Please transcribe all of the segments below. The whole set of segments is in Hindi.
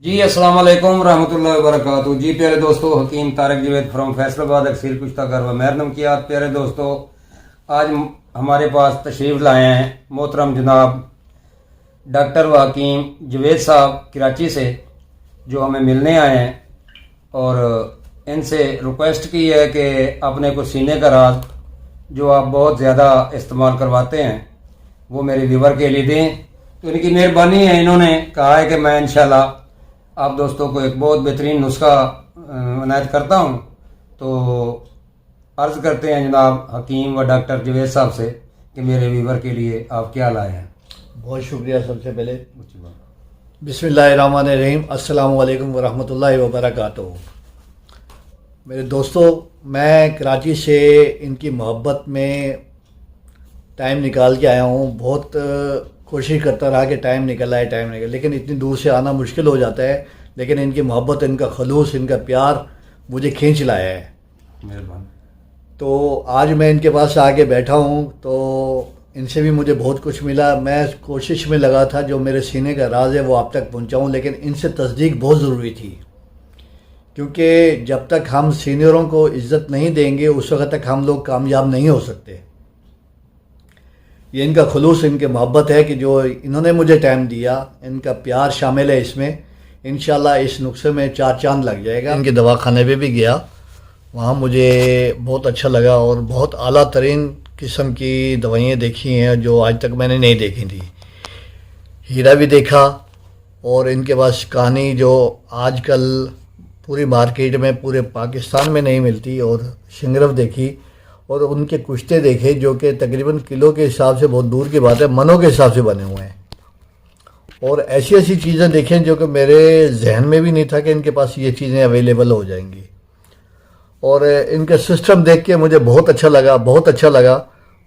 जी अस्सलाम वालेकुम रहमतुल्लाहि व बरकातहू। जी प्यारे दोस्तों, हकीम तारिक जावेद फ्रॉम फैसलाबाद अक्सीर कुश्ता घर व मेहरनम की याद। प्यारे दोस्तों, आज हमारे पास तशरीफ़ लाए हैं मोहतरम जनाब डॉक्टर व हकीम जावेद साहब कराची से, जो हमें मिलने आए हैं और इनसे रिक्वेस्ट की है कि अपने को सीने का राज जो आप बहुत ज़्यादा इस्तेमाल करवाते हैं वो मेरे व्यूवर के लिए दें। तो इनकी मेहरबानी है, इन्होंने कहा है कि मैं इंशाल्लाह आप दोस्तों को एक बहुत बेहतरीन नुस्खा इनायत करता हूँ। तो अर्ज़ करते हैं जनाब हकीम व डॉक्टर जावेद साहब से कि मेरे व्यूवर के लिए आप क्या लाए हैं। बहुत शुक्रिया। सबसे पहले बिस्मिल्लाहिर्रहमानिर्रहीम, अस्सलाम वालेकुम वरहमतुल्लाहि वबरकातुहू। मेरे दोस्तों, मैं कराची से इनकी मोहब्बत में टाइम निकाल के आया हूँ। बहुत कोशिश करता रहा कि टाइम निकल आए, लेकिन इतनी दूर से आना मुश्किल हो जाता है। लेकिन इनकी मोहब्बत, इनका खलूस, इनका प्यार मुझे खींच लाया है। मेहरबानी। तो आज मैं इनके पास आके बैठा हूँ तो इनसे भी मुझे बहुत कुछ मिला। मैं कोशिश में लगा था जो मेरे सीने का राज है वो आप तक पहुँचाऊँ, लेकिन इनसे तस्दीक बहुत ज़रूरी थी, क्योंकि जब तक हम सीनियरों को इज़्ज़त नहीं देंगे उस वक्त तक हम लोग कामयाब नहीं हो सकते। ये इनका खुलूस, इनकी मोहब्बत है कि जो इन्होंने मुझे टाइम दिया, इनका प्यार शामिल है इसमें। इंशाल्लाह इस नुस्खे में 4 चांद लग जाएगा। इनके दवाखाने पे भी गया, वहाँ मुझे बहुत अच्छा लगा और बहुत आला तरीन किस्म की दवाइयाँ देखी हैं जो आज तक मैंने नहीं देखी थी। हीरा भी देखा और इनके पास कहानी जो आजकल पूरी मार्केट में, पूरे पाकिस्तान में नहीं मिलती, और शिंगरफ देखी और उनके कुश्ते देखे जो कि तकरीबन किलो के हिसाब से बहुत दूर की बात है, मनों के हिसाब से बने हुए हैं। और ऐसी ऐसी चीज़ें देखें जो कि मेरे जहन में भी नहीं था कि इनके पास ये चीज़ें अवेलेबल हो जाएंगी। और इनका सिस्टम देख के मुझे बहुत अच्छा लगा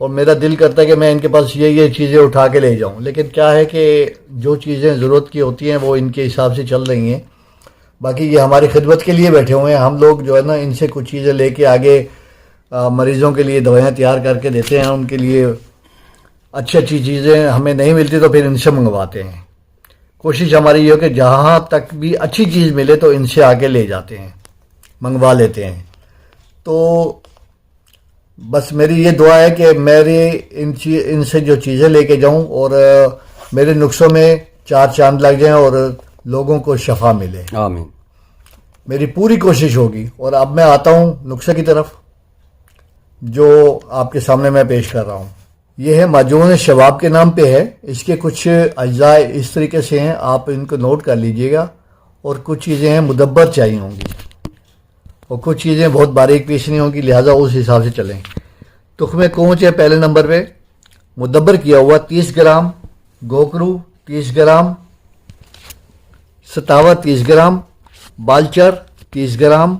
और मेरा दिल करता है कि मैं इनके पास ये चीज़ें उठा के ले जाऊं। लेकिन क्या है कि जो चीज़ें ज़रूरत की होती हैं वो इनके हिसाब से चल रही हैं। बाकी ये हमारी खिदमत के लिए बैठे हुए हैं। हम लोग जो है ना, इनसे कुछ चीज़ें लेके आगे मरीज़ों के लिए दवाइयाँ तैयार करके देते हैं। उनके लिए अच्छी चीज़ें हमें नहीं मिलती तो फिर इनसे मंगवाते हैं। कोशिश हमारी ये हो कि जहाँ तक भी अच्छी चीज़ मिले तो इनसे आके ले जाते हैं, मंगवा लेते हैं। तो बस मेरी ये दुआ है कि मेरे इनसे जो चीज़ें लेके जाऊं और मेरे नुस्खों में 4 चांद लग जाएं और लोगों को शफा मिले। आमीन। मेरी पूरी कोशिश होगी। और अब मैं आता हूं नुस्खे की तरफ जो आपके सामने मैं पेश कर रहा हूं। यह है माजून शबाब के नाम पे है। इसके कुछ अज्जा इस तरीके से हैं, आप इनको नोट कर लीजिएगा। और कुछ चीज़ें हैं मुदब्बर चाहिए होंगी और कुछ चीज़ें बहुत बारीक पीसनी होंगी, लिहाजा उस हिसाब से चलें। तुख्मे कोंच है पहले नंबर पे, मुदब्बर किया हुआ 30 ग्राम, गोकरू 30 ग्राम, सतावा 30 ग्राम, बालचर 30 ग्राम,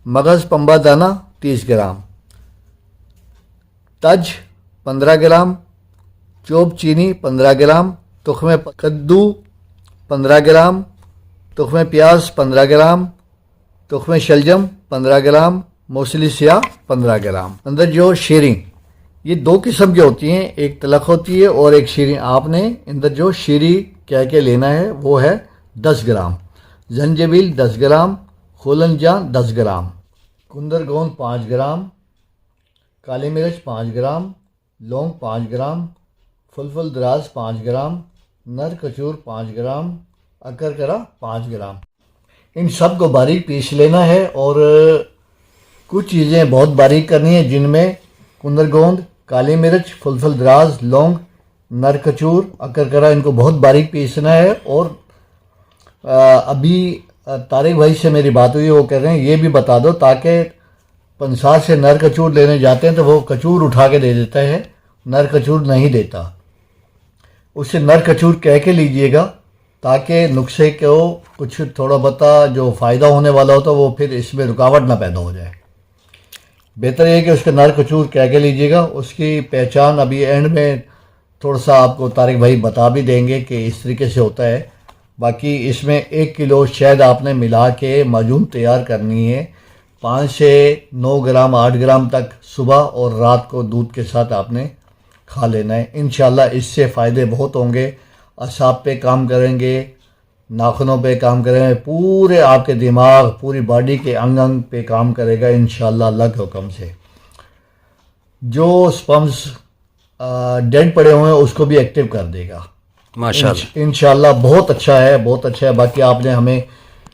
मगज़ पंबा दाना 30 ग्राम, तज 15 ग्राम, चोप चीनी 15 ग्राम, तुख्मे कद्दू 15 ग्राम, तुख्मे प्याज 15 ग्राम, तुख्मे शलजम 15 ग्राम, मूसली स्याह 15 ग्राम। अंदर जो शीरी, ये 2 किस्म की होती हैं, एक तलख होती है और एक शीरी। आपने अंदर जो शीरी क्या क्या लेना है वो है 10 ग्राम, जंजबील 10 ग्राम, खोलनजान 10 ग्राम, कुंदर गोंद 5 ग्राम, काली मिर्च 5 ग्राम, लौंग 5 ग्राम, फुलफुल दराज 5 ग्राम, नर कचूर 5 ग्राम, अकरकरा 5 ग्राम। इन सब को बारीक पीस लेना है और कुछ चीज़ें बहुत बारीक करनी है, जिनमें कुंदरगोंद, काली मिर्च, फुलफुल दराज, लौंग, नर कचूर, अकरकरा, इनको बहुत बारीक पीसना है। और अभी तारिक भाई से मेरी बात हुई, वो कह रहे हैं ये भी बता दो, ताकि पंसार से नर कचूर लेने जाते हैं तो वो कचूर उठा के दे देता है, नर कचूर नहीं देता। उससे नर कचूर कह के लीजिएगा ताकि नुस्खे को कुछ थोड़ा बता जो फ़ायदा होने वाला हो तो वो फिर इसमें रुकावट ना पैदा हो जाए। बेहतर ये कि उसके नर कचूर कह के लीजिएगा। उसकी पहचान अभी एंड में थोड़ा सा आपको तारिक भाई बता भी देंगे कि इस तरीके से होता है। बाकी इसमें 1 किलो शहद आपने मिला के माजून तैयार करनी है। 5 से 9 ग्राम 8 ग्राम तक सुबह और रात को दूध के साथ आपने खा लेना है। इंशाल्लाह इससे फ़ायदे बहुत होंगे। असाब पे काम करेंगे, नाखूनों पे काम करेगा, पूरे आपके दिमाग पूरी बॉडी के अंग अंग पे काम करेगा इंशाल्लाह अल्लाह के हुक्म से। जो स्पर्म्स डेड पड़े हुए हैं उसको भी एक्टिव कर देगा माशाल्लाह। इंशाल्लाह। बहुत अच्छा है, बहुत अच्छा है। बाकी आपने हमें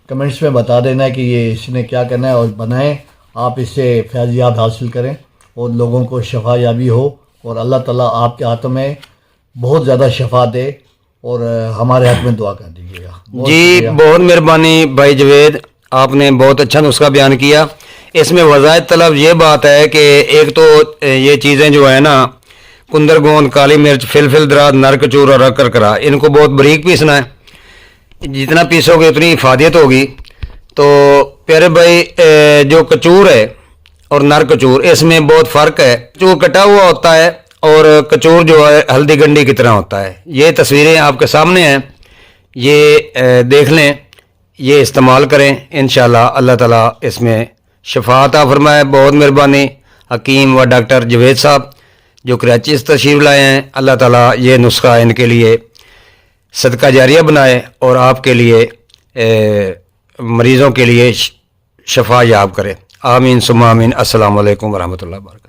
कमेंट्स में बता देना है कि ये इसने क्या करना है और बनाएं, आप इससे फैज़याब हासिल करें और लोगों को शफा याबी हो और अल्लाह ताला आपके हाथों में बहुत ज़्यादा शफा दे और हमारे हक में दुआ कर दीजिएगा। जी बहुत मेहरबानी भाई जवेद, आपने बहुत अच्छा नुस्खा बयान किया। इसमें वज़ायत तलब ये बात है कि एक तो ये चीज़ें जो है ना, कुंदर गोंद, काली मिर्च, फिलफिल दराज, नर कचूर और करकरा, इनको बहुत बारीक पीसना है। जितना पीसोगे उतनी इफादियत होगी। तो प्यारे भाई, जो कचूर है और नर कचूर, इसमें बहुत फ़र्क है। कचूर कटा हुआ होता है और कचूर जो है हल्दी गंडी की तरह होता है। ये तस्वीरें आपके सामने हैं, ये देख लें, ये इस्तेमाल करें, इंशाल्लाह अल्लाह ताला इसमें शफा अता फरमाए। बहुत मेहरबानी हकीम व डॉक्टर जवेद साहब जो कराची से तशरीफ़ लाए हैं। अल्लाह ताला ये नुस्खा इनके लिए सदका जारिया बनाए और आपके लिए मरीज़ों के लिए शफा याब करे। आमीन सुम्मा आमीन। अस्सलामु अलैकुम वरहमतुल्लाहि व बरकातहू।